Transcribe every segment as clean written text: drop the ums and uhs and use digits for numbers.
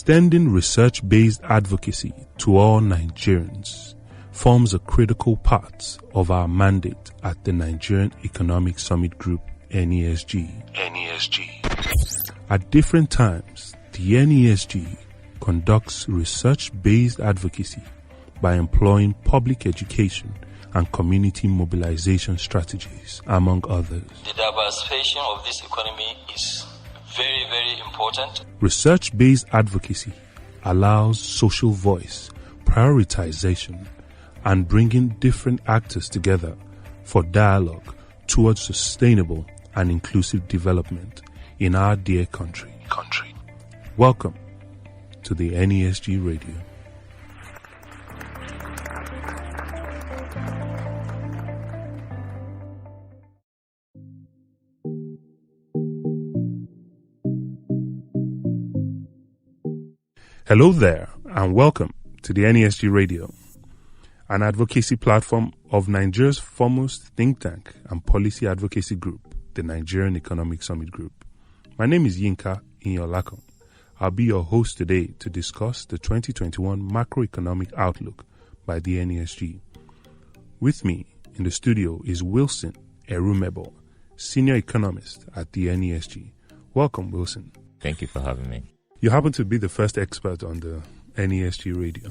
Extending research-based advocacy to all Nigerians forms a critical part of our mandate at the Nigerian Economic Summit Group, NESG. At different times, the NESG conducts research-based advocacy by employing public education and community mobilization strategies, among others. The diversification of this economy is very, very important. Research-based advocacy allows social voice, prioritization, and bringing different actors together for dialogue towards sustainable and inclusive development in our dear country. Welcome to the NESG Radio. Hello there, and welcome to the NESG Radio, an advocacy platform of Nigeria's foremost think tank and policy advocacy group, the Nigerian Economic Summit Group. My name is Yinka Inyolakon. I'll be your host today to discuss the 2021 Macroeconomic Outlook by the NESG. With me in the studio is Wilson Erumebo, Senior Economist at the NESG. Welcome, Wilson. Thank you for having me. You happen to be the first expert on the NESG radio.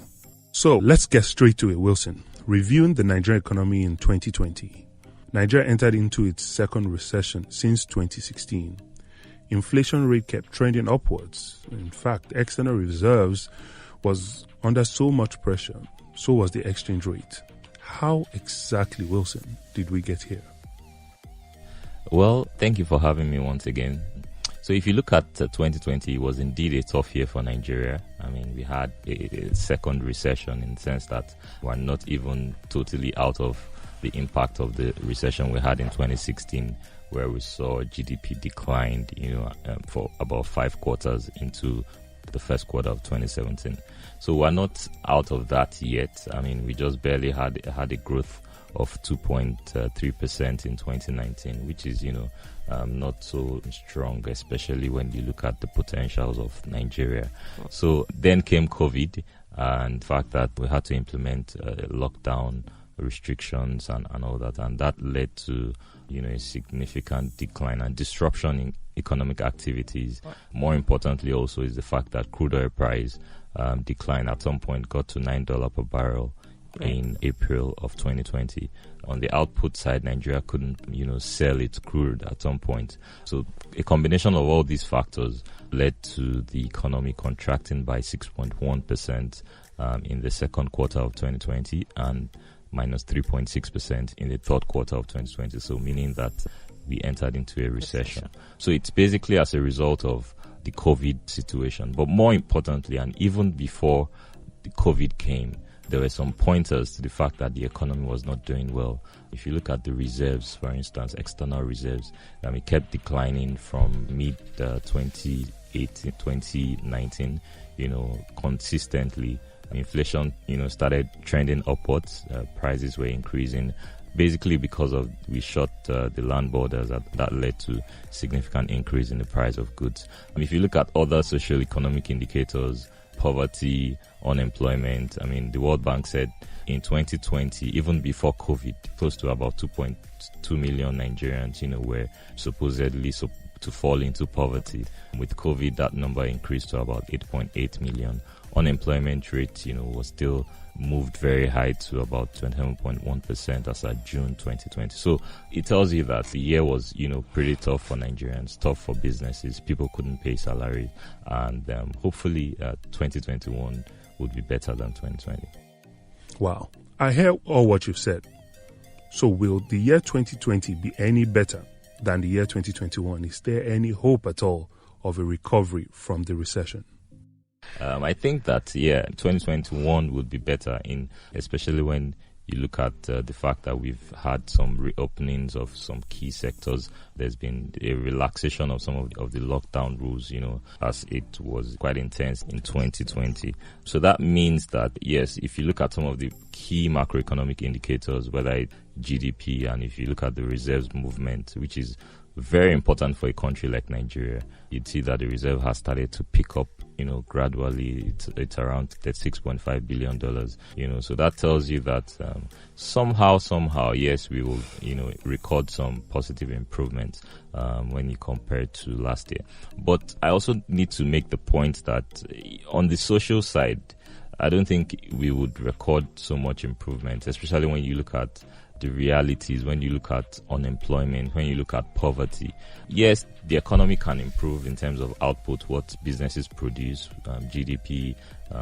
So let's get straight to it, Wilson. Reviewing the Nigerian economy in 2020. Nigeria entered into its second recession since 2016. Inflation rate kept trending upwards. In fact, external reserves was under so much pressure. So was the exchange rate. How exactly, Wilson, did we get here? Well, thank you for having me once again. So if you look at 2020, it was indeed a tough year for Nigeria. I mean, we had a second recession in the sense that we're not even totally out of the impact of the recession we had in 2016, where we saw GDP declined, for about 5 quarters into the first quarter of 2017. So we're not out of that yet. I mean, we just barely had a growth of 2.3% in 2019, which is, not so strong, especially when you look at the potentials of Nigeria. So then came COVID, and the fact that we had to implement lockdown restrictions and all that, and that led to, a significant decline and disruption in economic activities. More importantly also is the fact that crude oil price declined at some point, got to $9 per barrel in April of 2020. On the output side, Nigeria couldn't, sell its crude at some point. So a combination of all these factors led to the economy contracting by 6.1% in the second quarter of 2020 and minus 3.6% in the third quarter of 2020. So meaning that we entered into a recession. So it's basically as a result of the COVID situation. But more importantly, and even before the COVID came, there were some pointers to the fact that the economy was not doing well. If you look at the reserves, for instance, external reserves, it kept declining from mid-2018, 2019, consistently. Inflation, started trending upwards. Prices were increasing, basically because of we shut the land borders. That led to significant increase in the price of goods. If you look at other socio-economic indicators, poverty, unemployment. The World Bank said in 2020, even before COVID, close to about 2.2 million Nigerians, were supposedly to fall into poverty. With COVID, that number increased to about 8.8 million. Unemployment rate, was still moved very high to about 27.1% as of June 2020. So it tells you that the year was, pretty tough for Nigerians, tough for businesses. People couldn't pay salary, and hopefully 2021 would be better than 2020. Wow. I hear all what you've said. So will the year 2020 be any better than the year 2021? Is there any hope at all of a recovery from the recession? I think that, 2021 would be better, especially when you look at the fact that we've had some reopenings of some key sectors. There's been a relaxation of some of the lockdown rules, as it was quite intense in 2020. So that means that, yes, if you look at some of the key macroeconomic indicators, whether it's GDP, and if you look at the reserves movement, which is very important for a country like Nigeria. You'd see that the reserve has started to pick up, gradually. It's around $36.5 billion, so that tells you that somehow, yes, we will, record some positive improvements when you compare it to last year. But I also need to make the point that on the social side, I don't think we would record so much improvement, especially when you look at the realities, when you look at unemployment, when you look at poverty. Yes, the economy can improve in terms of output, what businesses produce, GDP,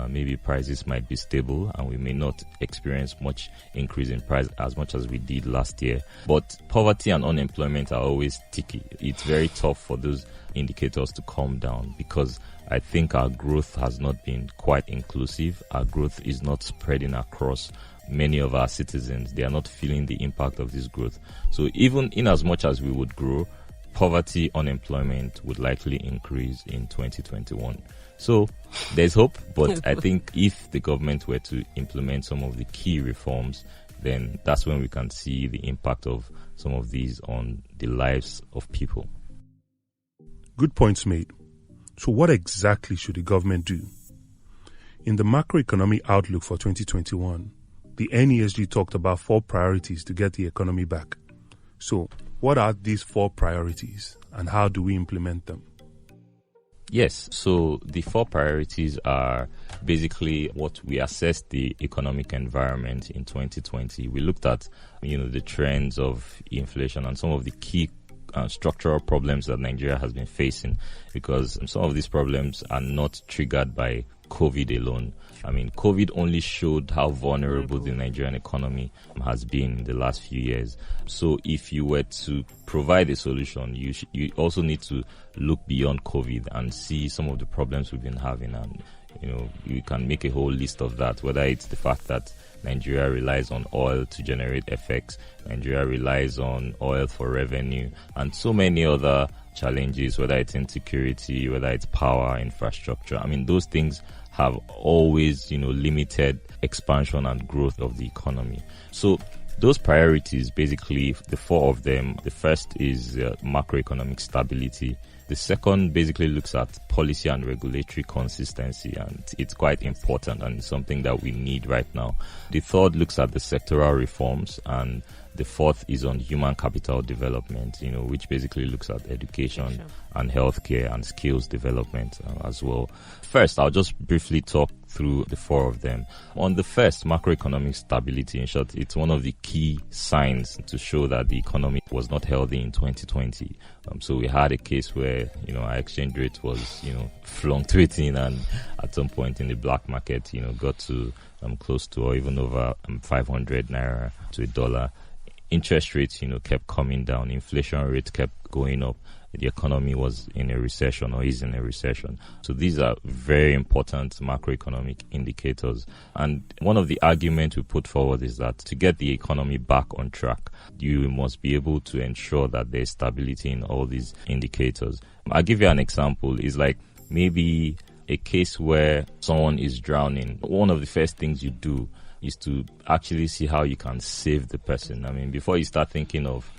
maybe prices might be stable and we may not experience much increase in price as much as we did last year. But poverty and unemployment are always sticky. It's very tough for those indicators to come down because I think our growth has not been quite inclusive. Our growth is not spreading across many of our citizens. They are not feeling the impact of this growth. So even in as much as we would grow, poverty, unemployment would likely increase in 2021. So there's hope, but I think if the government were to implement some of the key reforms, then that's when we can see the impact of some of these on the lives of people. Good points made. So what exactly should the government do? In the Macroeconomic Outlook for 2021, the NESG talked about 4 priorities to get the economy back. So, what are these 4 priorities and how do we implement them? Yes, so the 4 priorities are basically what we assessed the economic environment in 2020. We looked at, the trends of inflation and some of the key structural problems that Nigeria has been facing, because some of these problems are not triggered by COVID alone. COVID only showed how vulnerable the Nigerian economy has been in the last few years. So if you were to provide a solution, you also need to look beyond COVID and see some of the problems we've been having. And, you can make a whole list of that, whether it's the fact that Nigeria relies on oil to generate FX, Nigeria relies on oil for revenue, and so many other challenges, whether it's insecurity, whether it's power, infrastructure. Those things have always, limited expansion and growth of the economy. So those priorities, basically, the 4 of them, the first is macroeconomic stability. The second basically looks at policy and regulatory consistency, and it's quite important and something that we need right now. The third looks at the sectoral reforms, and the fourth is on human capital development, which basically looks at education and healthcare and skills development as well. First, I'll just briefly talk through the 4 of them. On the first, macroeconomic stability, in short, it's one of the key signs to show that the economy was not healthy in 2020. So we had a case where, our exchange rate was, fluctuating, and at some point in the black market, got to close to or even over 500 naira to a dollar. Interest rates, kept coming down. Inflation rate kept going up. The economy was in a recession or is in a recession. So these are very important macroeconomic indicators. And one of the arguments we put forward is that to get the economy back on track, you must be able to ensure that there's stability in all these indicators. I'll give you an example. It's like maybe a case where someone is drowning. One of the first things you do is to actually see how you can save the person. Before you start thinking of,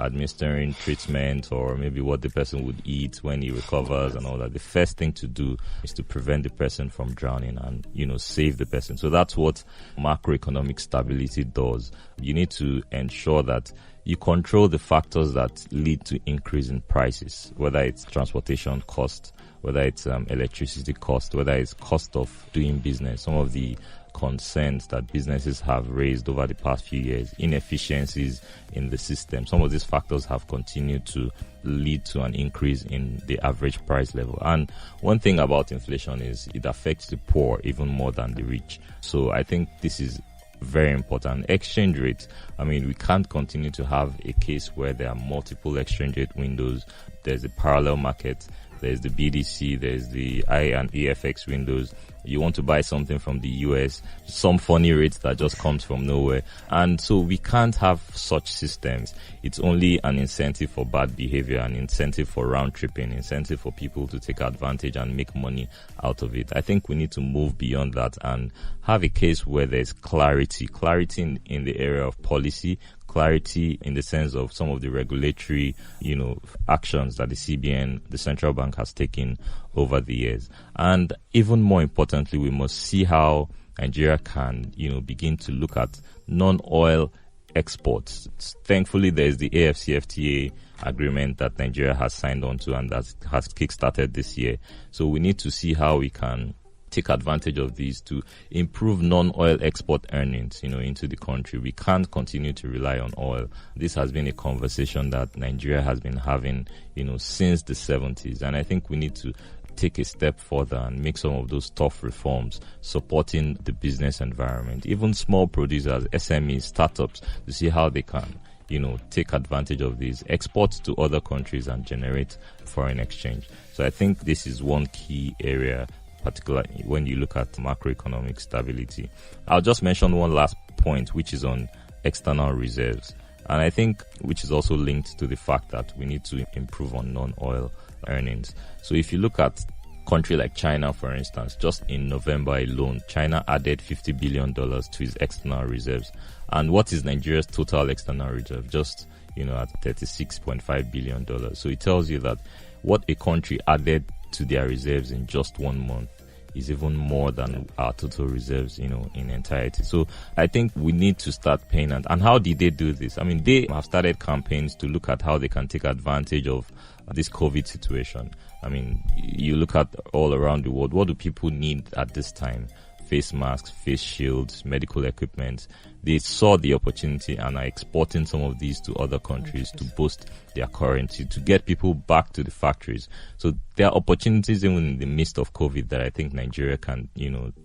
administering treatment or maybe what the person would eat when he recovers and all that, the first thing to do is to prevent the person from drowning and, save the person. So that's what macroeconomic stability does. You need to ensure that you control the factors that lead to increase in prices, whether it's transportation cost, whether it's electricity cost, whether it's cost of doing business. Some of the concerns that businesses have raised over the past few years, inefficiencies in the system. Some of these factors have continued to lead to an increase in the average price level. And one thing about inflation is it affects the poor even more than the rich. So I think this is very important. Exchange rates. We can't continue to have a case where there are multiple exchange rate windows. There's a parallel market. There's the BDC, there's the I and EFX windows. You want to buy something from the US, some funny rates that just comes from nowhere. And so we can't have such systems. It's only an incentive for bad behavior, an incentive for round tripping, incentive for people to take advantage and make money out of it. I think we need to move beyond that and have a case where there's clarity in the area of policy, clarity in the sense of some of the regulatory, actions that the CBN, the central bank, has taken over the years. And even more importantly, we must see how Nigeria can, begin to look at non-oil exports. Thankfully, there's the AFCFTA agreement that Nigeria has signed on to and that has kickstarted this year. So we need to see how we can take advantage of these to improve non-oil export earnings, into the country. We can't continue to rely on oil. This has been a conversation that Nigeria has been having, since the 70s. And I think we need to take a step further and make some of those tough reforms supporting the business environment, even small producers, SMEs, startups, to see how they can, take advantage of these exports to other countries and generate foreign exchange. So I think this is one key area, particularly when you look at macroeconomic stability. I'll just mention one last point, which is on external reserves. And I think which is also linked to the fact that we need to improve on non-oil earnings. So if you look at a country like China, for instance, just in November alone, China added $50 billion to its external reserves. And what is Nigeria's total external reserve? Just, at $36.5 billion. So it tells you that what a country added to their reserves in just 1 month is even more than our total reserves, in entirety. So I think we need to start paying. And how did they do this? I mean, they have started campaigns to look at how they can take advantage of this COVID situation. I mean, you look at all around the world, what do people need at this time? Face masks, face shields, medical equipment. They saw the opportunity and are exporting some of these to other countries to boost their currency, to get people back to the factories. So there are opportunities even in the midst of COVID that I think Nigeria can,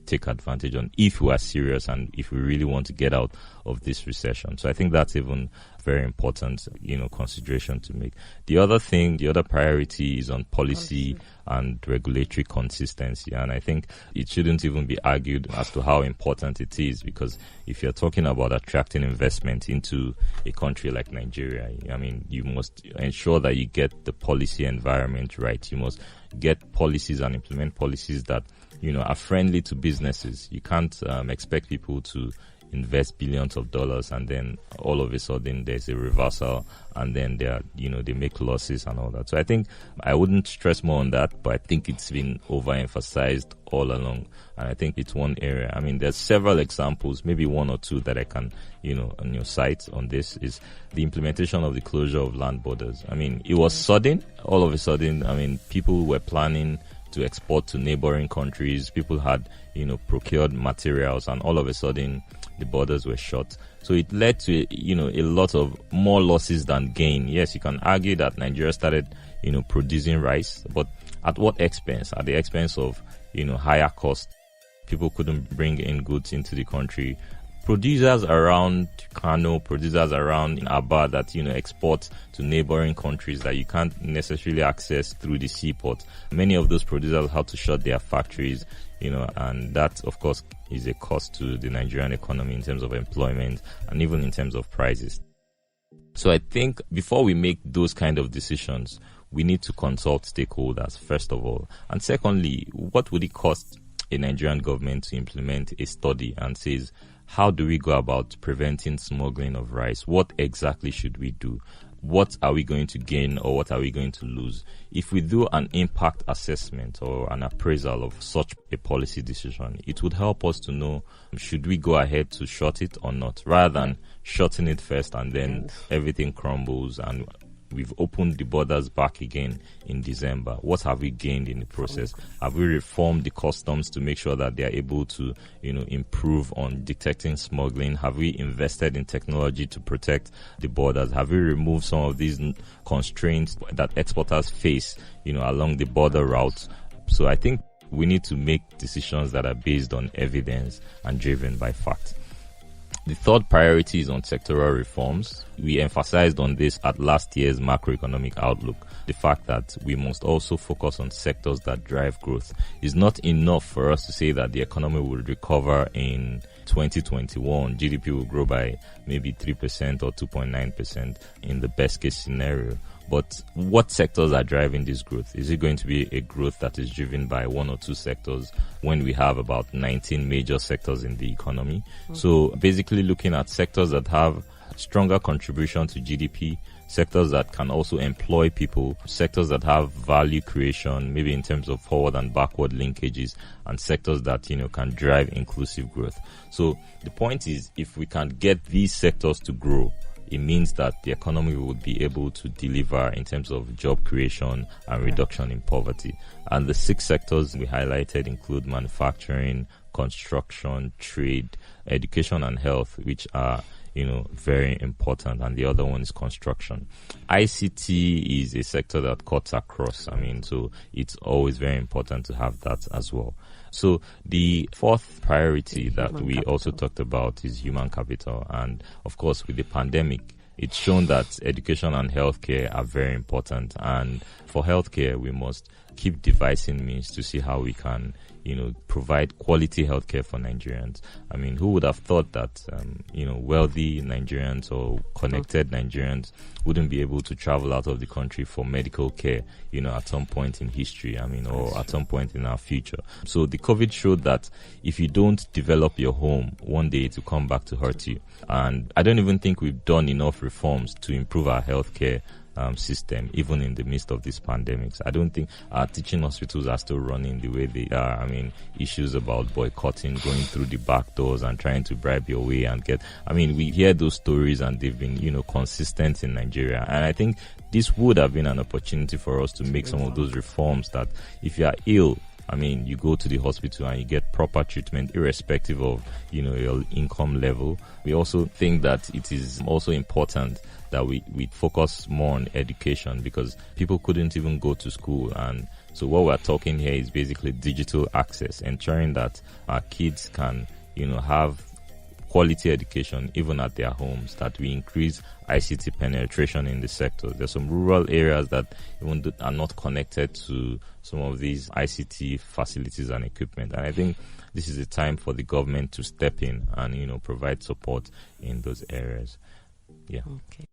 take advantage on if we are serious and if we really want to get out of this recession. So I think that's even very important, consideration to make. The other priority is on policy and regulatory consistency. And I think it shouldn't even be argued as to how important it is, because if you're talking about attracting investment into a country like Nigeria, I mean, you must ensure that you get the policy environment right. You must get policies and implement policies that, are friendly to businesses. You can't expect people to invest billions of dollars and then all of a sudden there's a reversal and then they make losses and all that. So I think I wouldn't stress more on that, but I think it's been overemphasized all along. And I think it's one area. I mean, there's several examples, maybe one or two that I can, on your site on this is the implementation of the closure of land borders. I mean, it was sudden. All of a sudden, I mean, people were planning to export to neighboring countries. People had, procured materials and all of a sudden the borders were shut. So it led to, a lot of more losses than gain. Yes, you can argue that Nigeria started, producing rice, but at what expense? At the expense of, higher cost. People couldn't bring in goods into the country. Producers around Kano, producers around Aba that, export to neighboring countries that you can't necessarily access through the seaport. Many of those producers had to shut their factories, and that, of course, is a cost to the Nigerian economy in terms of employment and even in terms of prices. So I think before we make those kind of decisions, we need to consult stakeholders, first of all. And secondly, what would it cost a Nigerian government to implement a study and says, how do we go about preventing smuggling of rice? What exactly should we do? What are we going to gain or what are we going to lose? If we do an impact assessment or an appraisal of such a policy decision, it would help us to know, should we go ahead to shut it or not, rather than shutting it first and then everything crumbles and we've opened the borders back again in December. What have we gained in the process? Have we reformed the customs to make sure that they are able to, improve on detecting smuggling? Have we invested in technology to protect the borders? Have we removed some of these constraints that exporters face, along the border routes? So I think we need to make decisions that are based on evidence and driven by fact. The third priority is on sectoral reforms. We emphasized on this at last year's Macroeconomic Outlook, the fact that we must also focus on sectors that drive growth. It's not enough for us to say that the economy will recover in 2021. GDP will grow by maybe 3% or 2.9% in the best case scenario. But what sectors are driving this growth? Is it going to be a growth that is driven by one or two sectors when we have about 19 major sectors in the economy? So basically looking at sectors that have stronger contribution to GDP, sectors that can also employ people, sectors that have value creation, maybe in terms of forward and backward linkages, and sectors that, can drive inclusive growth. So the point is, if we can get these sectors to grow, it means that the economy would be able to deliver in terms of job creation and reduction in poverty. And the 6 sectors we highlighted include manufacturing, construction, trade, education and health, which are very important, and the other one is construction. ICT is a sector that cuts across. So it's always very important to have that as well. So the 4th priority that we also talked about is human capital. And of course, with the pandemic, it's shown that education and healthcare are very important. And for healthcare, we must keep devising means to see how we can, provide quality healthcare for Nigerians. Who would have thought that, wealthy Nigerians or connected Nigerians wouldn't be able to travel out of the country for medical care, at some point in history, or at some point in our future. So the COVID showed that if you don't develop your home, one day it will come back to hurt you. And I don't even think we've done enough reforms to improve our healthcare system, even in the midst of these pandemics. I don't think our teaching hospitals are still running the way they are. Issues about boycotting, going through the back doors and trying to bribe your way and get, we hear those stories and they've been, consistent in Nigeria. And I think this would have been an opportunity for us to make some of those reforms that if you are ill, you go to the hospital and you get proper treatment irrespective of, your income level. We also think that it is also important that we focus more on education, because people couldn't even go to school. And so what we're talking here is basically digital access, ensuring that our kids can, have quality education even at their homes, that we increase ICT penetration in the sector. There's some rural areas that even are not connected to some of these ICT facilities and equipment. And I think this is a time for the government to step in and, provide support in those areas. Yeah. Okay.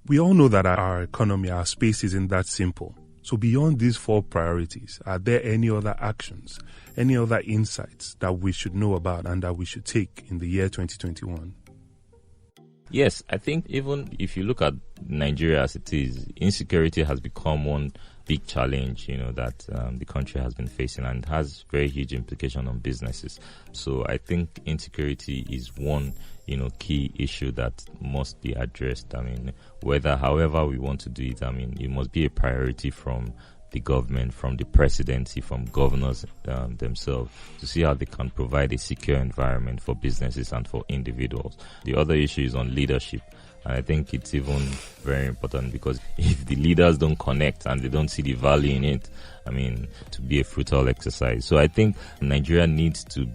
We all know that our economy, our space isn't that simple. So beyond these 4 priorities, are there any other actions, any other insights that we should know about and that we should take in the year 2021? Yes, I think even if you look at Nigeria as it is, insecurity has become one big challenge, that the country has been facing, and has very huge implication on businesses. So I think insecurity is one, key issue that must be addressed. However we want to do it, it must be a priority from the government, from the presidency, from governors themselves, to see how they can provide a secure environment for businesses and for individuals. The other issue is on leadership. And I think it's even very important, because if the leaders don't connect and they don't see the value in it, to be a fruitful exercise. So I think Nigeria needs to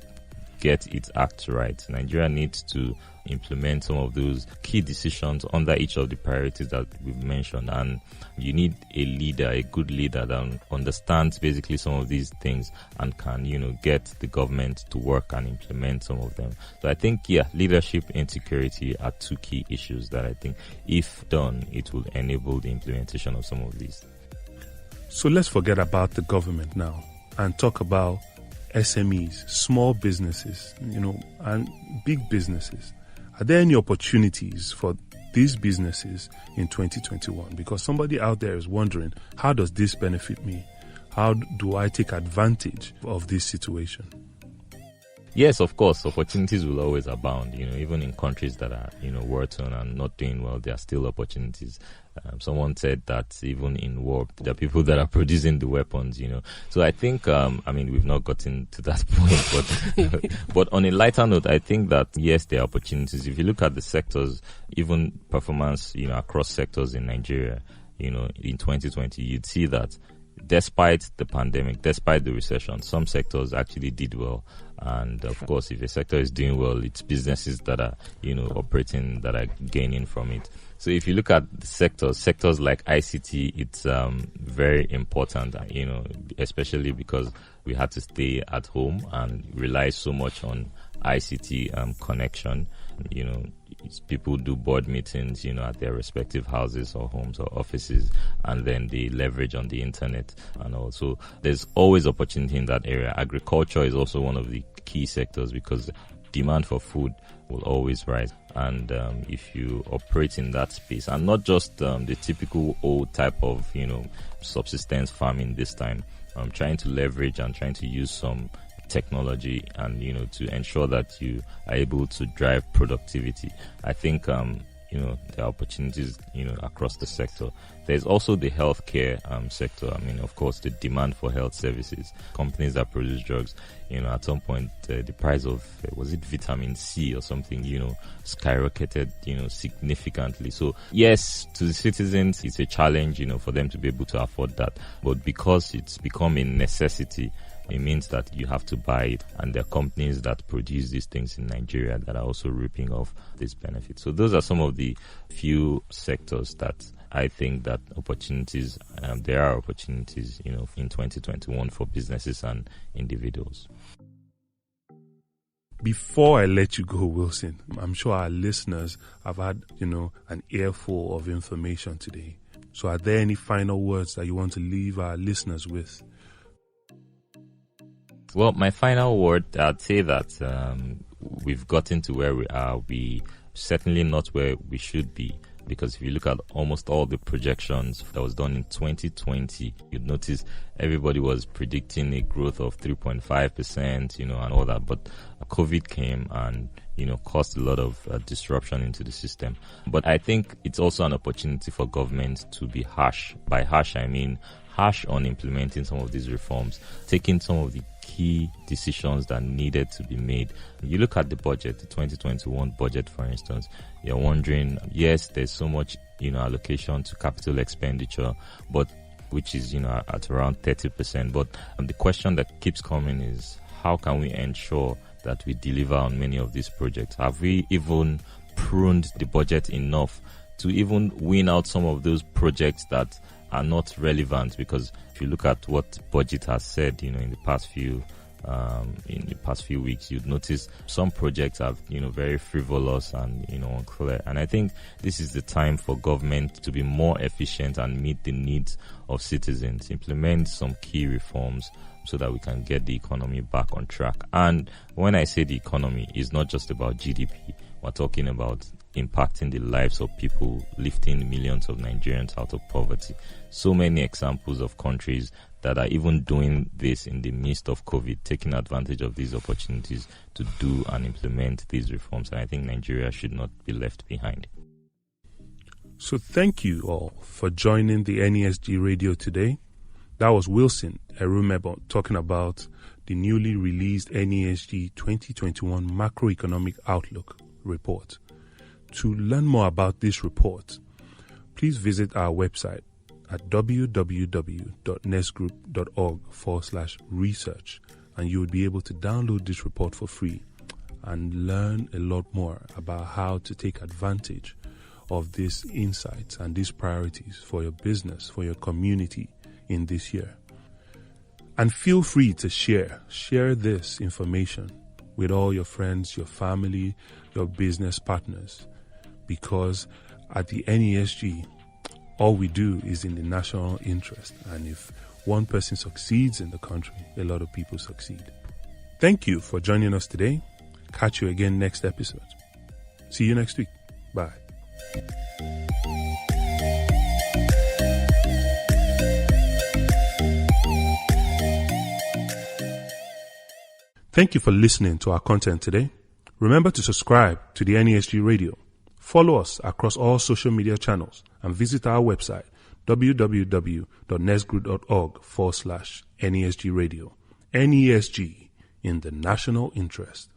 get its act right. Nigeria needs to implement some of those key decisions under each of the priorities that we've mentioned. And you need a leader, a good leader that understands basically some of these things and can, get the government to work and implement some of them. So I think, leadership and security are 2 key issues that I think, if done, it will enable the implementation of some of these. So let's forget about the government now and talk about SMEs, small businesses, and big businesses. Are there any opportunities for these businesses in 2021? Because somebody out there is wondering, how does this benefit me? How do I take advantage of this situation? Yes, of course, opportunities will always abound. Even in countries that are, war-torn and not doing well, there are still opportunities. Someone said that even in war, there are people that are producing the weapons, So I think, we've not gotten to that point, but on a lighter note, I think that, yes, there are opportunities. If you look at the sectors, even performance, across sectors in Nigeria, in 2020, you'd see that despite the pandemic, despite the recession, some sectors actually did well. And of course, if a sector is doing well, it's businesses that are, operating, that are gaining from it. So if you look at the sectors like ICT, it's very important, especially because we had to stay at home and rely so much on ICT connection. People do board meetings, at their respective houses or homes or offices, and then they leverage on the internet. And also, there's always opportunity in that area. Agriculture is also one of the key sectors, because demand for food will always rise. And if you operate in that space, and not just the typical old type of, subsistence farming this time, trying to leverage and trying to use some technology and, to ensure that you are able to drive productivity. I think, there are opportunities, across the sector. There's also the healthcare sector. I mean, of course, the demand for health services. Companies that produce drugs, at some point, the price of, was it vitamin C or something, skyrocketed, significantly. So, yes, to the citizens, it's a challenge, for them to be able to afford that. But because it's become a necessity, it means that you have to buy it, and there are companies that produce these things in Nigeria that are also reaping off this benefit. So those are some of the few sectors that I think that opportunities, there are opportunities, in 2021 for businesses and individuals. Before I let you go, Wilson, I'm sure our listeners have had, an earful of information today. So are there any final words that you want to leave our listeners with? Well, my final word, I'd say that we've gotten to where we are. We certainly not where we should be, because if you look at almost all the projections that was done in 2020, you'd notice everybody was predicting a growth of 3.5%, and all that. But COVID came and, caused a lot of disruption into the system. But I think it's also an opportunity for government to be harsh. By harsh, I mean harsh on implementing some of these reforms, taking some of the key decisions that needed to be made. You look at the budget, the 2021 budget, for instance, you're wondering, yes, there's so much, allocation to capital expenditure, but which is, at around 30%. But the question that keeps coming is, how can we ensure that we deliver on many of these projects? Have we even pruned the budget enough to even win out some of those projects that are not relevant? Because if you look at what budget has said, in the past few weeks, you'd notice some projects are, very frivolous and, unclear. And I think this is the time for government to be more efficient and meet the needs of citizens, implement some key reforms so that we can get the economy back on track. And when I say the economy, it's not just about GDP. We're talking about impacting the lives of people, lifting millions of Nigerians out of poverty. So many examples of countries that are even doing this in the midst of COVID, taking advantage of these opportunities to do and implement these reforms. And I think Nigeria should not be left behind. So thank you all for joining the NESG Radio today. That was Wilson Erumebo talking about the newly released NESG 2021 Macroeconomic Outlook report. To learn more about this report, please visit our website at www.nesgroup.org/research, and you will be able to download this report for free and learn a lot more about how to take advantage of these insights and these priorities for your business, for your community in this year. And feel free to share this information with all your friends, your family, your business partners, because at the NESG, all we do is in the national interest. And if one person succeeds in the country, a lot of people succeed. Thank you for joining us today. Catch you again next episode. See you next week. Bye. Thank you for listening to our content today. Remember to subscribe to the NESG Radio. Follow us across all social media channels and visit our website www.nesgroup.org/NESG Radio. NESG, in the national interest.